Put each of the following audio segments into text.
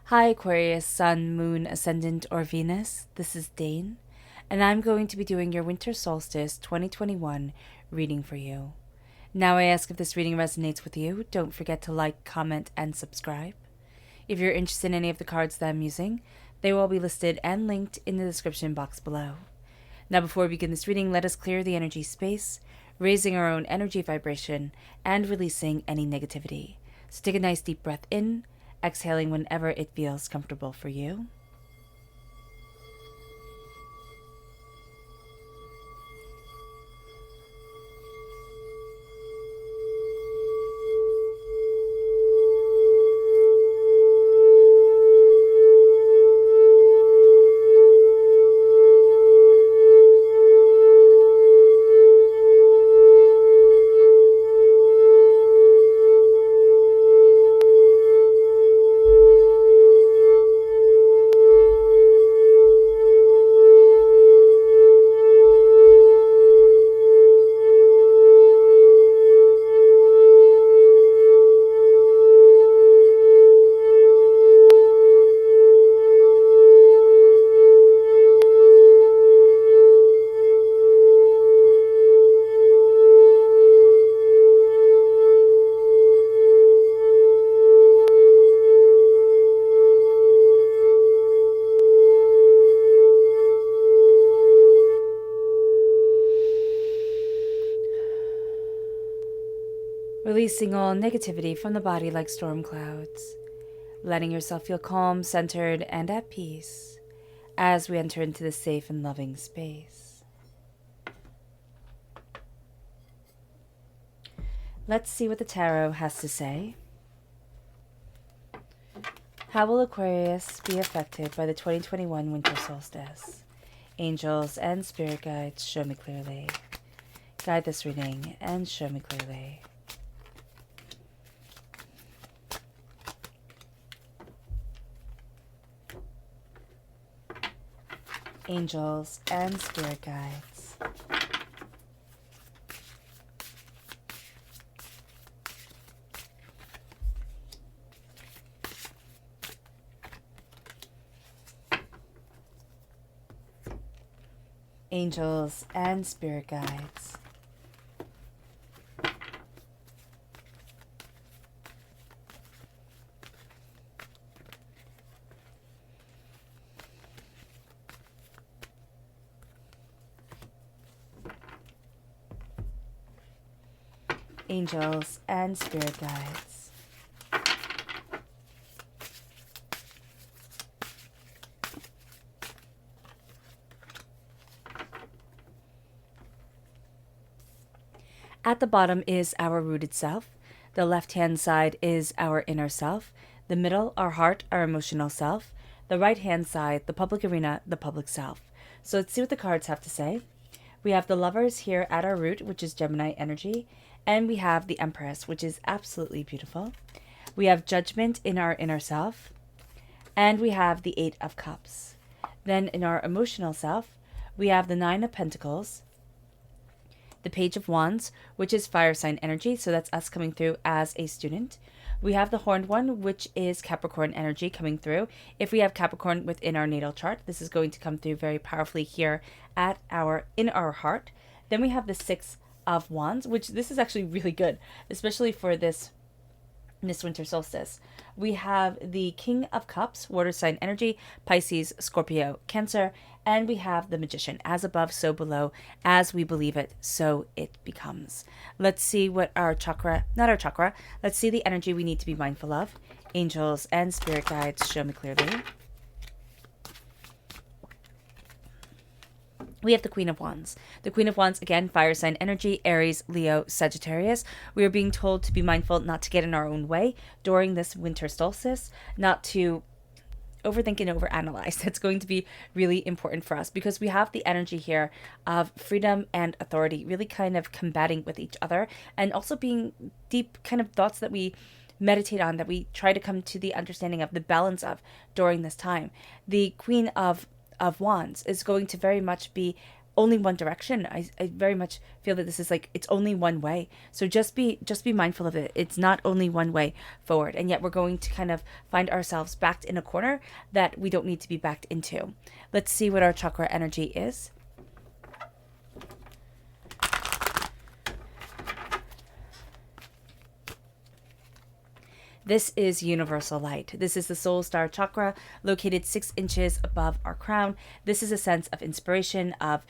Hi Aquarius, Sun, Moon, Ascendant, or Venus. This is Dane, and I'm going to be doing your Winter Solstice 2021 reading for you. Now I ask if this reading resonates with you, don't forget to like, comment, and subscribe. If you're interested in any of the cards that I'm using, they will be listed and linked in the description box below. Now before we begin this reading, let us clear the energy space, raising our own energy vibration, and releasing any negativity. So take a nice deep breath in, exhaling whenever it feels comfortable for you. Releasing all negativity from the body like storm clouds, letting yourself feel calm, centered, and at peace as we enter into this safe and loving space. Let's see what the tarot has to say. How will Aquarius be affected by the 2021 winter solstice? Angels and spirit guides, show me clearly. Guide this reading and show me clearly. Angels and spirit guides. Angels and spirit guides. Angels and spirit guides. At the bottom is our rooted self. The left-hand side is our inner self. The middle, our heart, our emotional self. The right-hand side, the public arena, the public self. So let's see what the cards have to say. We have the Lovers here at our root, which is Gemini energy. And we have the Empress, which is absolutely beautiful. We have Judgment in our inner self. And we have the Eight of Cups. Then in our emotional self, we have the Nine of Pentacles, the Page of Wands, which is fire sign energy, so that's us coming through as a student. We have the Horned One, which is Capricorn energy coming through. If we have Capricorn within our natal chart, this is going to come through very powerfully here in our heart. Then we have the Six of Wands, which this is actually really good, especially for this winter solstice. We have the King of Cups, water sign energy, Pisces, Scorpio, Cancer, and we have the Magician. As above, so below. As we believe it, so it becomes. Let's see what let's see the energy we need to be mindful of. Angels and spirit guides, show me clearly. We have the Queen of Wands. The Queen of Wands, again, fire sign energy, Aries, Leo, Sagittarius. We are being told to be mindful not to get in our own way during this winter solstice, not to overthink and overanalyze. That's going to be really important for us because we have the energy here of freedom and authority really kind of combating with each other, and also being deep kind of thoughts that we meditate on, that we try to come to the understanding of the balance of during this time. The Queen of Wands is going to very much be only one direction. I very much feel that this is like, it's only one way. So just be mindful of it. It's not only one way forward. And yet we're going to kind of find ourselves backed in a corner that we don't need to be backed into. Let's see what our chakra energy is. This is universal light. This is the soul star chakra located 6 inches above our crown. This is a sense of inspiration, of,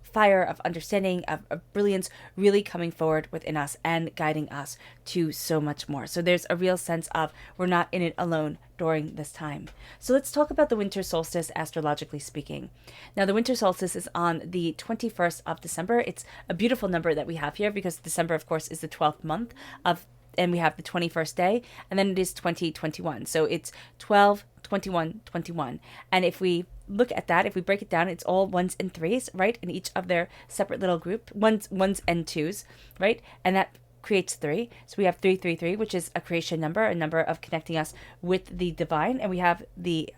fire, of understanding, of brilliance really coming forward within us and guiding us to so much more. So there's a real sense of we're not in it alone during this time. So let's talk about the winter solstice, astrologically speaking. Now, the winter solstice is on the 21st of December. It's a beautiful number that we have here because December, of course, is the 12th month and we have the 21st day, and then it is 2021. So it's 12, 21, 21. And if we look at that, if we break it down, it's all ones and threes, right? In each of their separate little group, ones and twos, right? And that creates 3. So we have 333, which is a creation number, a number of connecting us with the divine. And we have the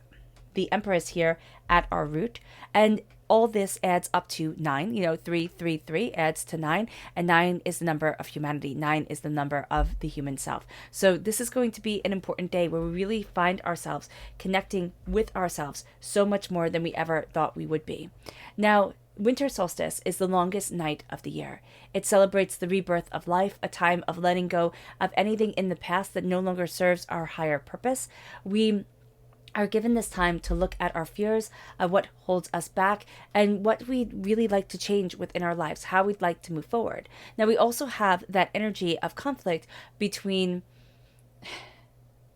Empress here at our root. And all this adds up to 9. 333 adds to 9, and 9 is the number of humanity. 9 is the number of the human self. So this is going to be an important day where we really find ourselves connecting with ourselves so much more than we ever thought we would be. Now, winter solstice is the longest night of the year. It celebrates the rebirth of life, a time of letting go of anything in the past that no longer serves our higher purpose. We are given this time to look at our fears, of what holds us back, and what we'd really like to change within our lives, how we'd like to move forward. Now, we also have that energy of conflict between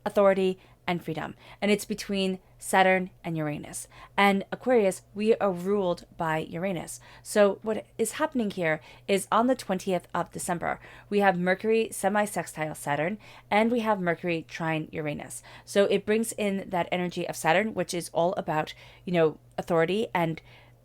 authority and freedom, and it's between Saturn and Uranus. And Aquarius, we are ruled by Uranus. So what is happening here is on the 20th of December, we have Mercury semi-sextile Saturn, and we have Mercury trine Uranus. So it brings in that energy of Saturn, which is all about, authority and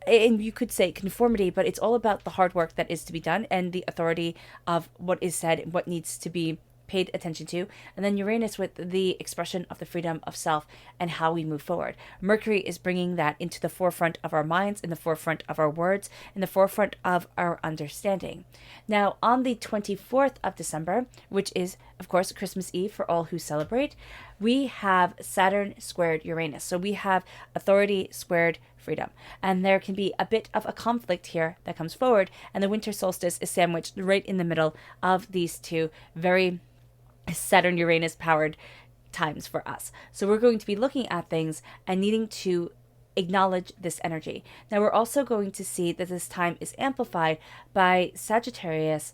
you could say conformity, but it's all about the hard work that is to be done and the authority of what is said, what needs to be paid attention to. And then Uranus with the expression of the freedom of self and how we move forward. Mercury is bringing that into the forefront of our minds, in the forefront of our words, in the forefront of our understanding. Now, on the 24th of December, which is, of course, Christmas Eve for all who celebrate, we have Saturn squared Uranus. So we have authority squared freedom. And there can be a bit of a conflict here that comes forward. And the winter solstice is sandwiched right in the middle of these two very Saturn-Uranus powered times for us. So we're going to be looking at things and needing to acknowledge this energy. Now, we're also going to see that this time is amplified by Sagittarius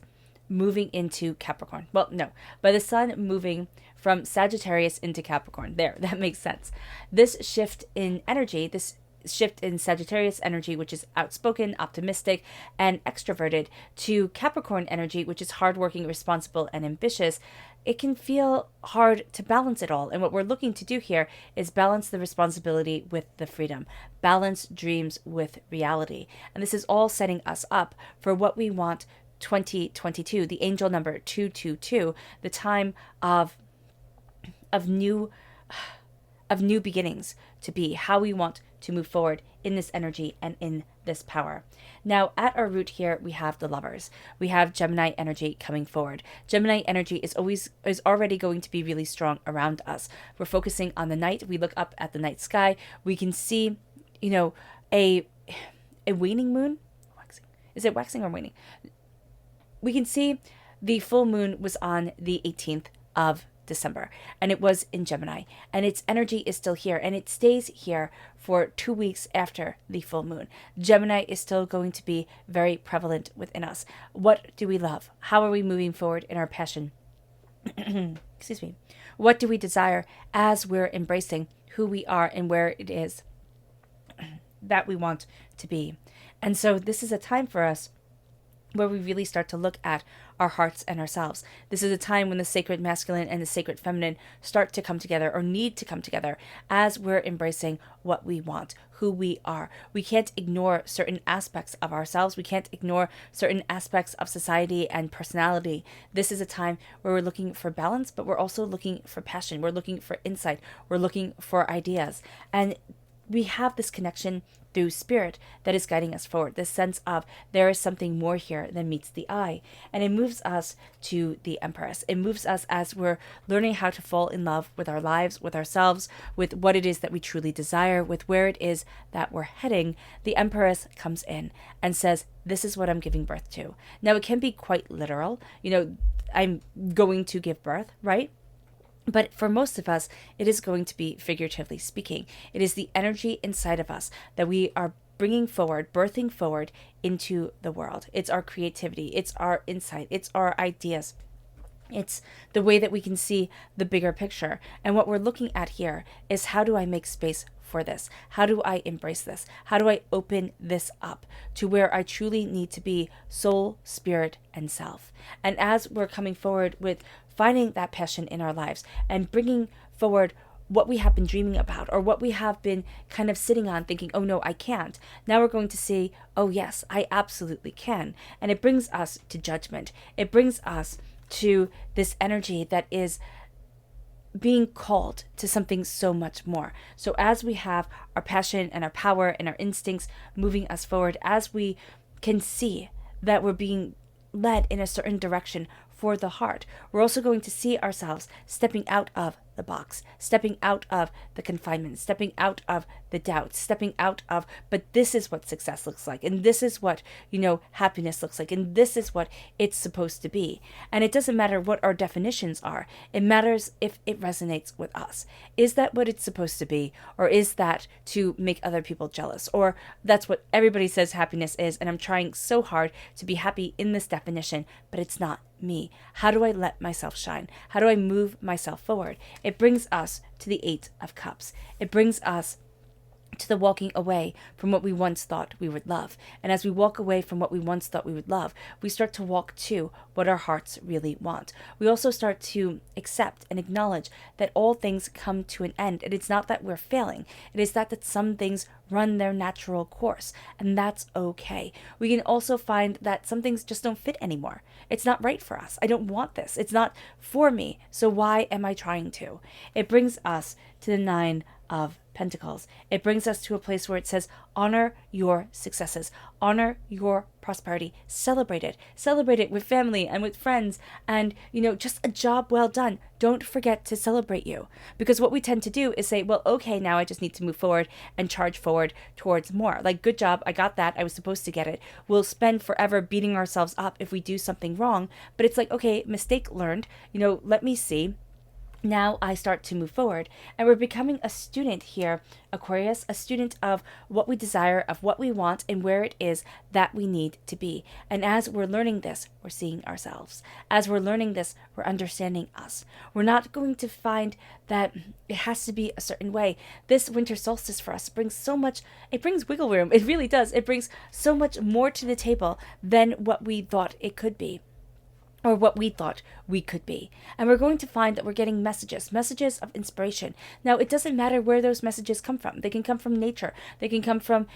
moving into Capricorn. Well, no, by the sun moving from Sagittarius into Capricorn. There, that makes sense. This shift in energy, this shift in Sagittarius energy, which is outspoken, optimistic, and extroverted, to Capricorn energy, which is hardworking, responsible, and ambitious, it can feel hard to balance it all. And what we're looking to do here is balance the responsibility with the freedom, balance dreams with reality. And this is all setting us up for what we want 2022, the angel number 222, the time of new beginnings to be, how we want to move forward in this energy and in this power. Now, at our root here, we have the Lovers. We have Gemini energy coming forward. Gemini energy is already going to be really strong around us. We're focusing on the night. We look up at the night sky. We can see, a waning moon. Waxing. Is it waxing or waning? We can see the full moon was on the 18th of December, and it was in Gemini, and its energy is still here, and it stays here for 2 weeks after the full moon. Gemini is still going to be very prevalent within us. What do we love? How are we moving forward in our passion? Excuse me. What do we desire as we're embracing who we are and where it is that we want to be? And so this is a time for us where we really start to look at our hearts and ourselves. This is a time when the sacred masculine and the sacred feminine start to come together, or need to come together, as we're embracing what we want, who we are. We can't ignore certain aspects of ourselves. We can't ignore certain aspects of society and personality. This is a time where we're looking for balance, but we're also looking for passion. We're looking for insight. We're looking for ideas. And we have this connection through spirit that is guiding us forward. This sense of there is something more here than meets the eye. And it moves us to the Empress. It moves us as we're learning how to fall in love with our lives, with ourselves, with what it is that we truly desire, with where it is that we're heading. The Empress comes in and says, this is what I'm giving birth to. Now, it can be quite literal. I'm going to give birth, right? But for most of us, it is going to be figuratively speaking. It is the energy inside of us that we are bringing forward, birthing forward into the world. It's our creativity. It's our insight. It's our ideas. It's the way that we can see the bigger picture. And what we're looking at here is, how do I make space for this? How do I embrace this? How do I open this up to where I truly need to be soul, spirit, and self? And as we're coming forward with finding that passion in our lives and bringing forward what we have been dreaming about, or what we have been kind of sitting on thinking, oh no, I can't. Now we're going to see, oh yes, I absolutely can. And it brings us to judgment. It brings us to this energy that is being called to something so much more. So as we have our passion and our power and our instincts moving us forward, as we can see that we're being led in a certain direction for the heart, we're also going to see ourselves stepping out of the box, stepping out of the confinement, stepping out of the doubts, stepping out of, but this is what success looks like, and this is what, happiness looks like, and this is what it's supposed to be. And it doesn't matter what our definitions are. It matters if it resonates with us. Is that what it's supposed to be? Or is that to make other people jealous? Or that's what everybody says happiness is, and I'm trying so hard to be happy in this definition, but it's not me. How do I let myself shine? How do I move myself forward? It brings us to the Eight of Cups. It brings us to the walking away from what we once thought we would love. And as we walk away from what we once thought we would love, we start to walk to what our hearts really want. We also start to accept and acknowledge that all things come to an end. And it's not that we're failing. It is that some things run their natural course, and that's okay. We can also find that some things just don't fit anymore. It's not right for us. I don't want this. It's not for me. So why am I trying to? It brings us to the Nine of Pentacles. It brings us to a place where it says, honor your successes, honor your prosperity, celebrate it with family and with friends, and just a job well done. Don't forget to celebrate you, because what we tend to do is say, well, okay, now I just need to move forward and charge forward towards more. Like, good job, I got that, I was supposed to get it. We'll spend forever beating ourselves up if we do something wrong, but it's like, okay, mistake learned, let me see. Now I start to move forward, and we're becoming a student here, Aquarius, a student of what we desire, of what we want, and where it is that we need to be. And as we're learning this, we're seeing ourselves. As we're learning this, we're understanding us. We're not going to find that it has to be a certain way. This winter solstice for us brings so much, it brings wiggle room. It really does. It brings so much more to the table than what we thought it could be, or what we thought we could be. And we're going to find that we're getting messages of inspiration. Now, it doesn't matter where those messages come from. They can come from nature. They can come from,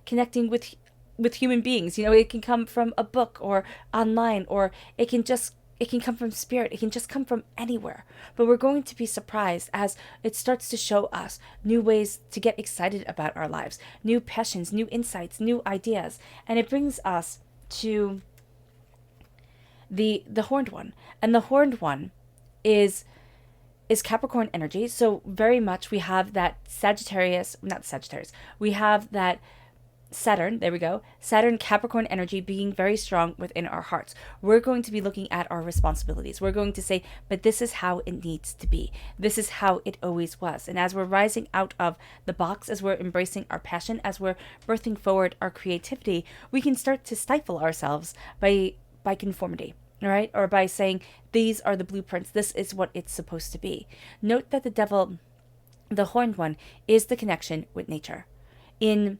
connecting with human beings. It can come from a book or online, or it can come from spirit. It can just come from anywhere. But we're going to be surprised as it starts to show us new ways to get excited about our lives, new passions, new insights, new ideas. And it brings us to the horned one. And the horned one is Capricorn energy. So very much we have that we have that Saturn, there we go, Saturn Capricorn energy being very strong within our hearts. We're going to be looking at our responsibilities. We're going to say, but this is how it needs to be. This is how it always was. And as we're rising out of the box, as we're embracing our passion, as we're birthing forward our creativity, we can start to stifle ourselves by conformity. All right, or by saying, these are the blueprints, this is what it's supposed to be. Note that the devil, the horned one, is the connection with nature. In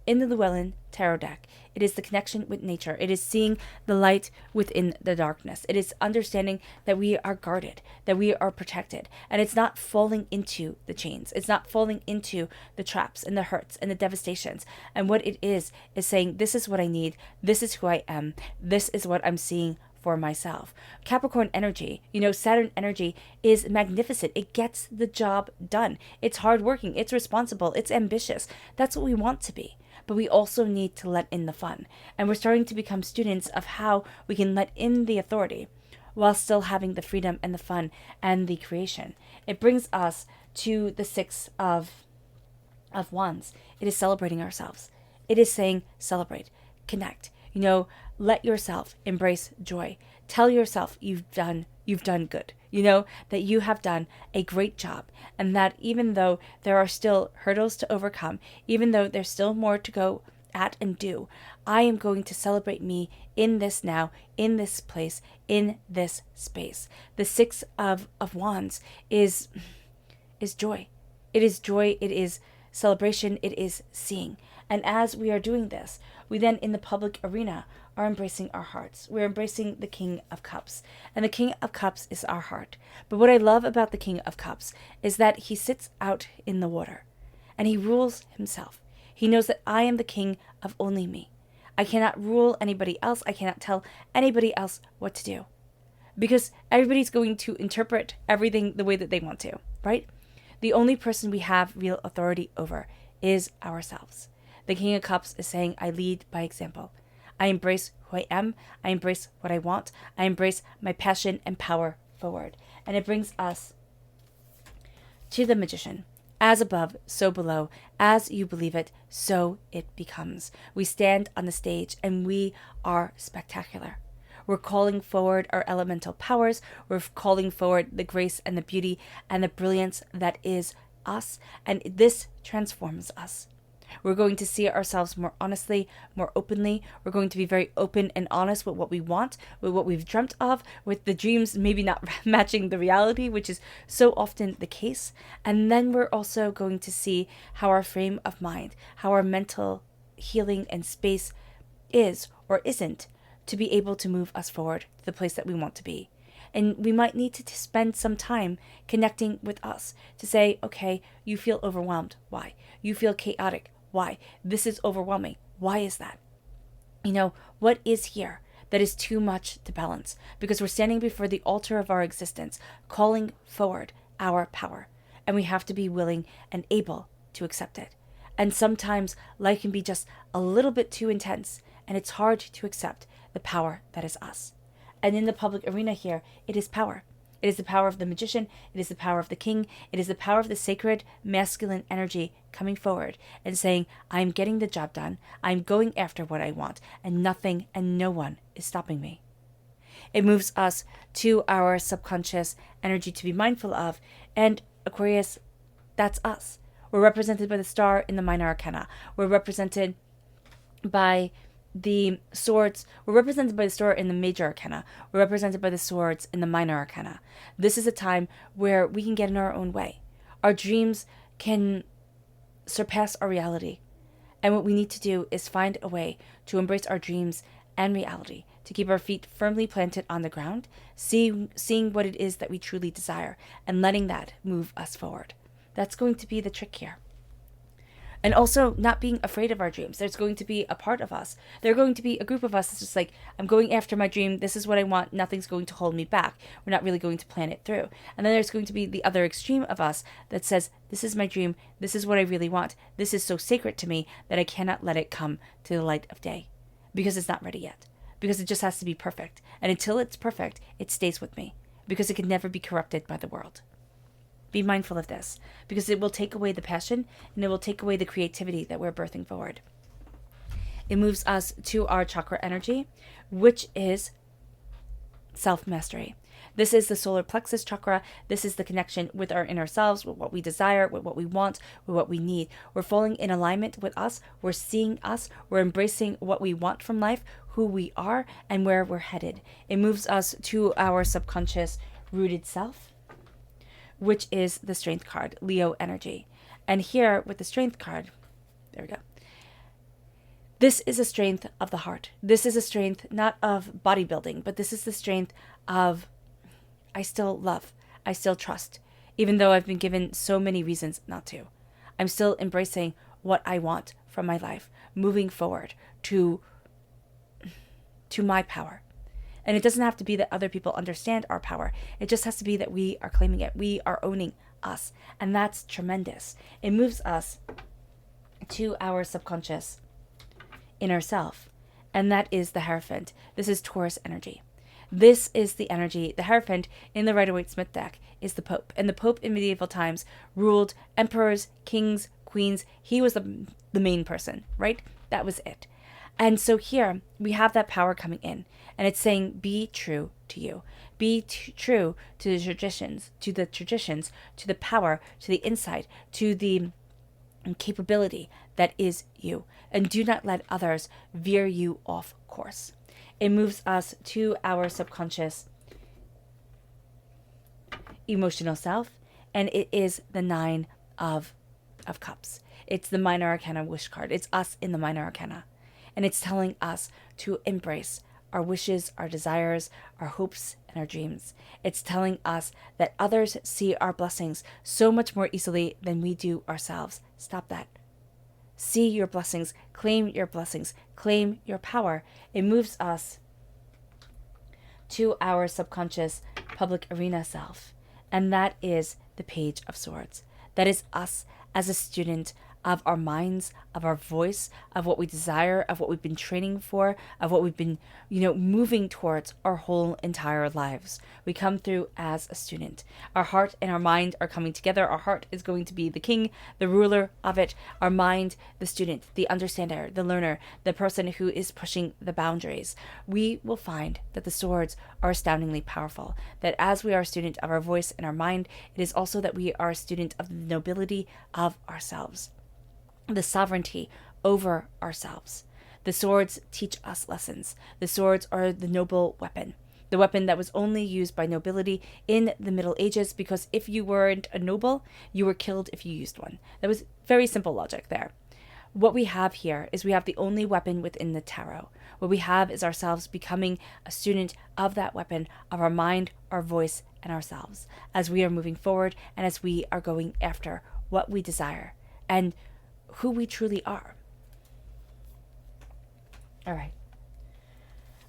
the Llewellyn tarot deck, it is the connection with nature. It is seeing the light within the darkness. It is understanding that we are guarded, that we are protected, and it's not falling into the chains. It's not falling into the traps and the hurts and the devastations. And what it is saying, this is what I need. This is who I am. This is what I'm seeing for myself. Capricorn energy, Saturn energy is magnificent. It gets the job done. It's hardworking. It's responsible. It's ambitious. That's what we want to be. But we also need to let in the fun. And we're starting to become students of how we can let in the authority while still having the freedom and the fun and the creation. It brings us to the Six of Wands. It is celebrating ourselves. It is saying, celebrate, connect, let yourself embrace joy. Tell yourself you've done good, that you have done a great job, and that even though there are still hurdles to overcome, even though there's still more to go at and do, I am going to celebrate me in this now, in this place, in this space. The Six of Wands is joy. It is joy. It is celebration. It is seeing. And as we are doing this, we then in the public arena are embracing our hearts. We're embracing the King of Cups. And the King of Cups is our heart. But what I love about the King of Cups is that he sits out in the water and he rules himself. He knows that I am the king of only me. I cannot rule anybody else. I cannot tell anybody else what to do, because everybody's going to interpret everything the way that they want to, right? The only person we have real authority over is ourselves. The King of Cups is saying, I lead by example. I embrace who I am. I embrace what I want. I embrace my passion and power forward. And it brings us to the Magician. As above, so below. As you believe it, so it becomes. We stand on the stage and we are spectacular. We're calling forward our elemental powers. We're calling forward the grace and the beauty and the brilliance that is us. And this transforms us. We're going to see ourselves more honestly, more openly. We're going to be very open and honest with what we want, with what we've dreamt of, with the dreams maybe not matching the reality, which is so often the case. And then we're also going to see how our frame of mind, how our mental healing and space is or isn't to be able to move us forward to the place that we want to be. And we might need to spend some time connecting with us to say, okay, you feel overwhelmed. Why? You feel chaotic. Why? This is overwhelming. Why is that? What is here that is too much to balance? Because we're standing before the altar of our existence, calling forward our power. And we have to be willing and able to accept it. And sometimes life can be just a little bit too intense, and it's hard to accept the power that is us. And in the public arena here, it is power. It is the power of the Magician. It is the power of the King. It is the power of the sacred masculine energy coming forward and saying, I'm getting the job done. I'm going after what I want, and nothing and no one is stopping me. It moves us to our subconscious energy to be mindful of. And Aquarius, that's us. We're represented by the star in the minor arcana. We're represented by the swords. We're represented by the star in the major arcana. We're represented by the swords in the minor arcana. This is a time where we can get in our own way. Our dreams can surpass our reality. And what we need to do is find a way to embrace our dreams and reality, to keep our feet firmly planted on the ground, seeing what it is that we truly desire, and letting that move us forward. That's going to be the trick here. And also not being afraid of our dreams. There's going to be a part of us. There's going to be a group of us that's just like, I'm going after my dream. This is what I want. Nothing's going to hold me back. We're not really going to plan it through. And then there's going to be the other extreme of us that says, this is my dream. This is what I really want. This is so sacred to me that I cannot let it come to the light of day because it's not ready yet. Because it just has to be perfect. And until it's perfect, it stays with me because it can never be corrupted by the world. Be mindful of this, because it will take away the passion and it will take away the creativity that we're birthing forward. It moves us to our chakra energy, which is self-mastery. This is the solar plexus chakra. This is the connection with our inner selves, with what we desire, with what we want, with what we need. We're falling in alignment with us. We're seeing us. We're embracing what we want from life, who we are, and where we're headed. It moves us to our subconscious rooted self, which is the strength card, Leo energy. And here with the strength card, there we go. This is a strength of the heart. This is a strength not of bodybuilding, but this is the strength of I still love, I still trust, even though I've been given so many reasons not to. I'm still embracing what I want from my life, moving forward to my power. And it doesn't have to be that other people understand our power. It just has to be that we are claiming it. We are owning us. And that's tremendous. It moves us to our subconscious inner self. And that is the Hierophant. This is Taurus energy. This is the energy. The Hierophant in the Rider-Waite-Smith deck is the Pope. And the Pope in medieval times ruled emperors, kings, queens. He was the main person, right? That was it. And so here we have that power coming in, and it's saying, be true to you. Be true to the traditions, to the power, to the insight, to the capability that is you. And do not let others veer you off course. It moves us to our subconscious emotional self, and it is the Nine of Cups. It's the Minor Arcana wish card. It's us in the Minor Arcana. And it's telling us to embrace our wishes, our desires, our hopes, and our dreams. It's telling us that others see our blessings so much more easily than we do ourselves. Stop that. See your blessings, claim your power. It moves us to our subconscious public arena self. And that is the Page of Swords. That is us as a student of our minds, of our voice, of what we desire, of what we've been training for, of what we've been, moving towards our whole entire lives. We come through as a student. Our heart and our mind are coming together. Our heart is going to be the king, the ruler of it. Our mind, the student, the understander, the learner, the person who is pushing the boundaries. We will find that the swords are astoundingly powerful. That as we are a student of our voice and our mind, it is also that we are a student of the nobility of ourselves, the sovereignty over ourselves. The swords teach us lessons. The swords are the noble weapon. The weapon that was only used by nobility in the Middle Ages, because if you weren't a noble, you were killed if you used one. That was very simple logic there. What we have here is we have the only weapon within the tarot. What we have is ourselves becoming a student of that weapon, of our mind, our voice, and ourselves, as we are moving forward and as we are going after what we desire and who we truly are.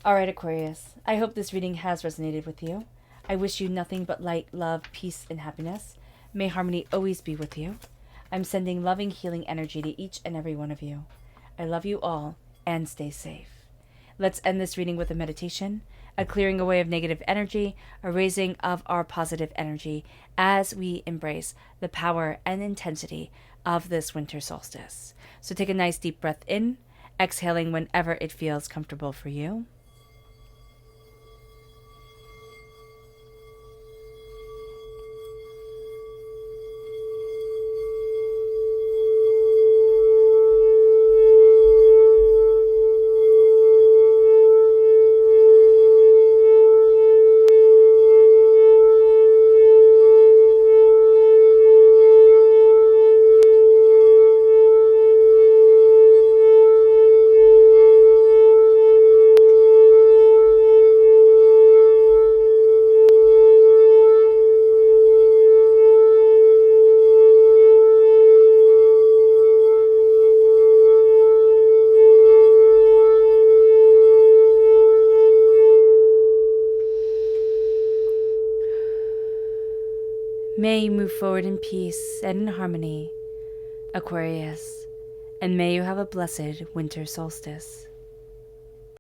All right, Aquarius. I hope this reading has resonated with you. I wish you nothing but light, love, peace, and happiness. May harmony always be with you. I'm sending loving, healing energy to each and every one of you. I love you all, and stay safe. Let's end this reading with a meditation, a clearing away of negative energy, a raising of our positive energy as we embrace the power and intensity of this winter solstice. So take a nice deep breath in, exhaling whenever it feels comfortable for you. May you move forward in peace and in harmony, Aquarius, and may you have a blessed winter solstice.